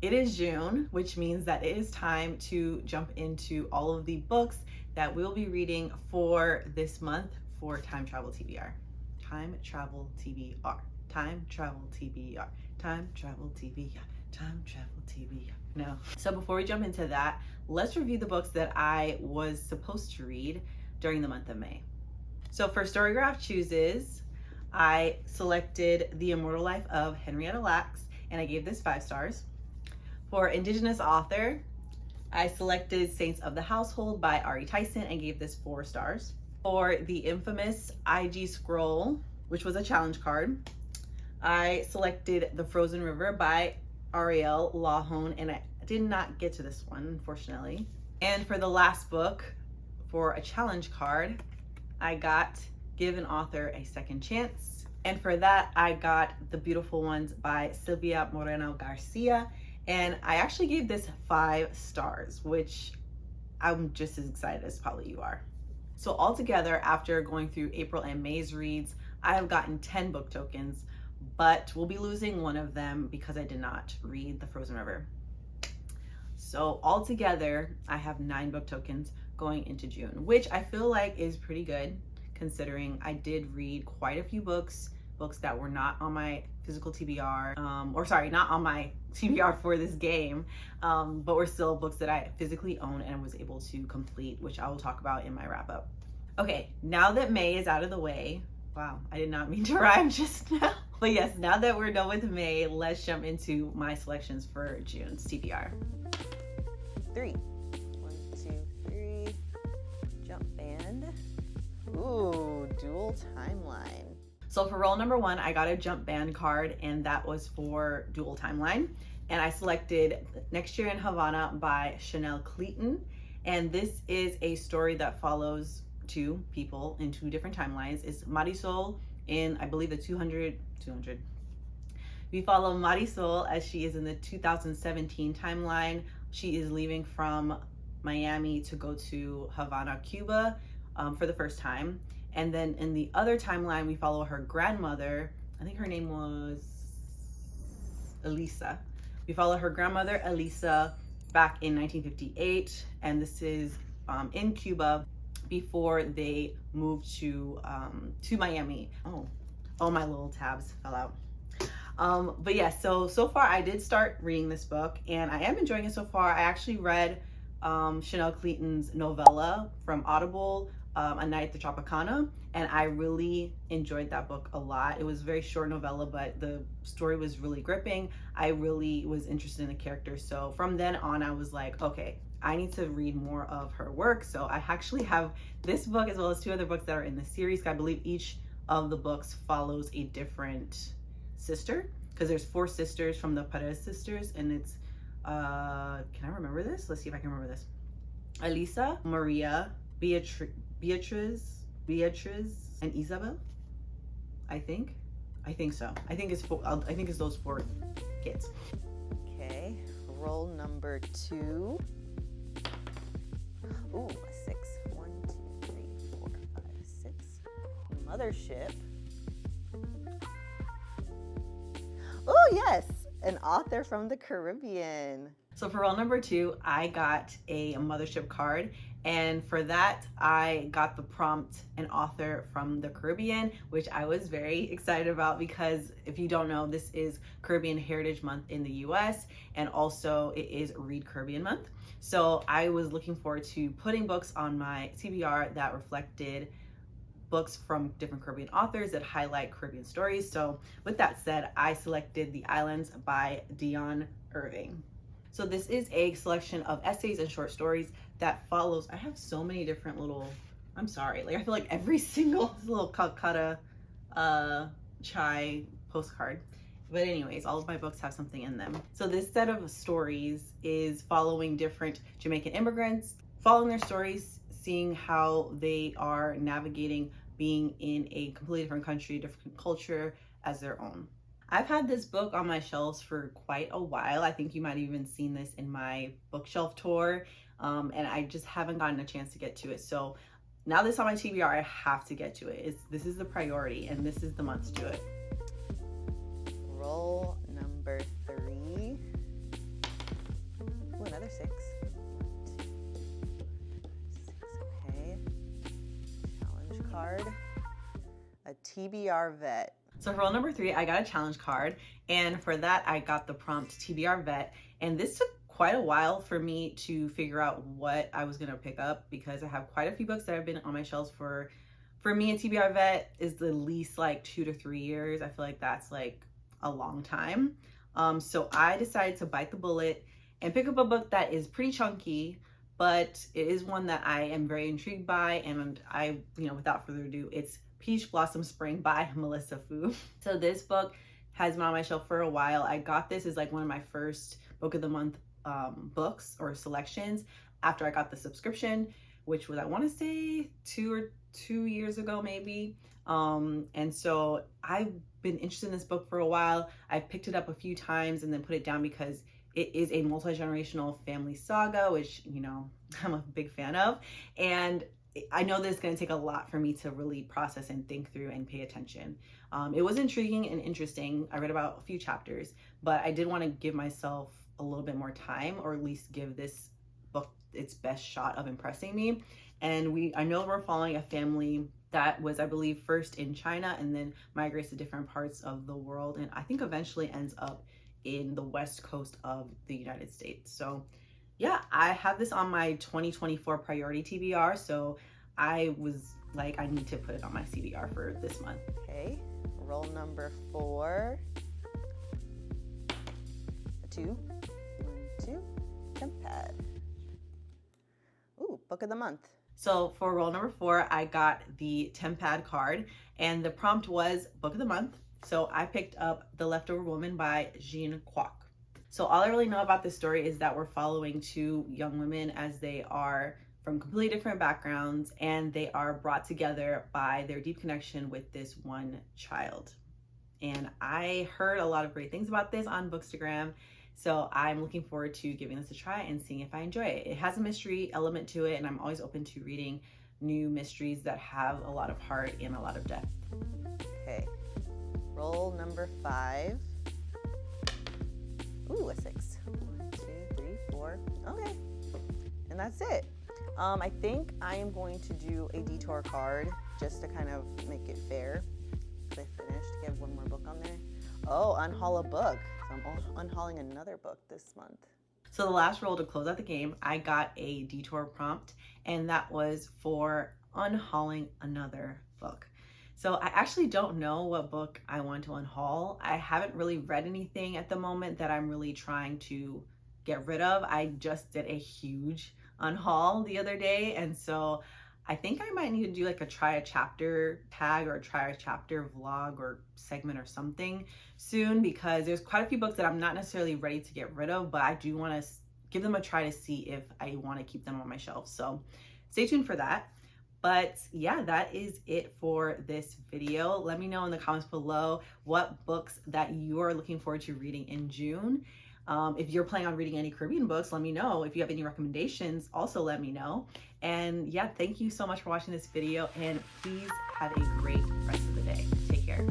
It is June, which means that it is time to jump into all of the books that we'll be reading for this month for Time Travel TBR. Time Travel TBR. Time Travel TBR. Time Travel TBR. Time Travel TBR. No. So before we jump into that, let's review the books that I was supposed to read during the month of May. So for Storygraph Chooses, I selected The Immortal Life of Henrietta Lacks, and I gave this 5 stars. For Indigenous Author, I selected Saints of the Household by Ari Tyson and gave this 4 stars. For the infamous IG Scroll, which was a challenge card, I selected The Frozen River by Ariel Lawhone, and I did not get to this one, unfortunately. And for the last book, for a challenge card, I got Give an Author a Second Chance. And for that, I got The Beautiful Ones by Silvia Moreno Garcia. And I actually gave this 5 stars, which I'm just as excited as probably you are. So altogether, after going through April and May's reads, I have gotten 10 book tokens, but we'll be losing one of them because I did not read The Frozen River. So altogether, I have 9 book tokens going into June, which I feel like is pretty good considering I did read quite a few books that were not on my physical TBR, not on my TBR for this game, but were still books that I physically own and was able to complete, which I will talk about in my wrap up. Okay, now that May is out of the way, wow, I did not mean to rhyme just now. But yes, now that we're done with May, let's jump into my selections for June's TBR. 3. 1, 2, 3. Jump band. Ooh, dual timeline. So for roll number 1, I got a jump band card, and that was for dual timeline. And I selected Next Year in Havana by Chanel Cleaton. And this is a story that follows 2 people in 2 different timelines. It's Marisol in, I believe, the 200. We follow Marisol as she is in the 2017 timeline. She is leaving from Miami to go to Havana, Cuba for the first time. And then in the other timeline, we follow her grandmother. I think her name was Elisa. We follow her grandmother, Elisa, back in 1958. And this is in Cuba before they moved to Miami. Oh, my little tabs fell out. But yeah, so far I did start reading this book and I am enjoying it so far. I actually read Chanel Cleaton's novella from Audible, A Night at the Tropicana, and I really enjoyed that book a lot. It was a very short novella, but the story was really gripping. I really was interested in the characters. So from then on, I was like, okay, I need to read more of her work. So I actually have this book as well as 2 other books that are in the series. I believe each of the books follows a different sister, because there's 4 sisters from the Perez sisters, and it's can I remember this? Let's see if I can remember this. Elisa, Maria, Beatriz, and Isabel. I think so. I think it's those 4 kids. Okay, roll number 2. Ooh, a 6. 1, 2, 3, 4, 5, 6. Mothership. Oh yes, an author from the Caribbean. So for roll number 2, I got a Mothership card, and for that I got the prompt, an author from the Caribbean, which I was very excited about because if you don't know, this is Caribbean Heritage Month in the US, and also it is Read Caribbean Month. So I was looking forward to putting books on my TBR that reflected books from different Caribbean authors that highlight Caribbean stories. So with that said, I selected The Islands by Dion Irving. So this is a selection of essays and short stories that follows, I have so many different little, I'm sorry, like I feel like every single little Calcutta chai postcard. But anyways, all of my books have something in them. So this set of stories is following different Jamaican immigrants, following their stories, seeing how they are navigating being in a completely different country, different culture as their own. I've had this book on my shelves for quite a while. I think you might have even seen this in my bookshelf tour, and I just haven't gotten a chance to get to it. So now that it's on my TBR, I have to get to it. This is the priority, and this is the month to do it. Roll number 3. card, a TBR vet. So for role number 3, I got a challenge card, and for that I got the prompt TBR vet, and this took quite a while for me to figure out what I was gonna pick up because I have quite a few books that have been on my shelves for me. A TBR vet is the least like 2 to 3 years. I feel like that's like a long time. So I decided to bite the bullet and pick up a book that is pretty chunky, but it is one that I am very intrigued by, and I, without further ado, it's Peach Blossom Spring by Melissa Fu. So this book has been on my shelf for a while. I got this as like one of my first book of the month books or selections after I got the subscription, which was, I want to say 2 years ago maybe. And so I've been interested in this book for a while. I've picked it up a few times and then put it down because it is a multi-generational family saga, which, I'm a big fan of. And I know that it's going to take a lot for me to really process and think through and pay attention. It was intriguing and interesting. I read about a few chapters, but I did want to give myself a little bit more time, or at least give this book its best shot of impressing me. And I know we're following a family that was, I believe, first in China and then migrates to different parts of the world, and I think eventually ends up in the west coast of the United States. So yeah, I have this on my 2024 priority TBR, so I was like, I need to put it on my CBR for this month. Okay, roll number 4. A 2, 1, 2, Tempad. Ooh, book of the month. So for roll number 4, I got the Tempad card, and the prompt was book of the month. So I picked up The Leftover Woman by June TBR. So all I really know about this story is that we're following 2 young women as they are from completely different backgrounds, and they are brought together by their deep connection with this one child. And I heard a lot of great things about this on Bookstagram, so I'm looking forward to giving this a try and seeing if I enjoy it. It has a mystery element to it, and I'm always open to reading new mysteries that have a lot of heart and a lot of depth. Okay, roll number 5. Ooh, a 6. 1, 2, 3, 4. Okay, and that's it. I think I am going to do a detour card just to kind of make it fair. I finished. You have one more book on there. Oh, unhaul a book. So I'm unhauling another book this month. So the last roll to close out the game, I got a detour prompt, and that was for unhauling another book. So I actually don't know what book I want to unhaul. I haven't really read anything at the moment that I'm really trying to get rid of. I just did a huge unhaul the other day, and so I think I might need to do like a try a chapter tag or a try a chapter vlog or segment or something soon, because there's quite a few books that I'm not necessarily ready to get rid of, but I do want to give them a try to see if I want to keep them on my shelf. So stay tuned for that. But yeah, that is it for this video. Let me know in the comments below what books that you are looking forward to reading in June. If you're planning on reading any Caribbean books, let me know. If you have any recommendations, also let me know. And yeah, thank you so much for watching this video, and please have a great rest of the day. Take care.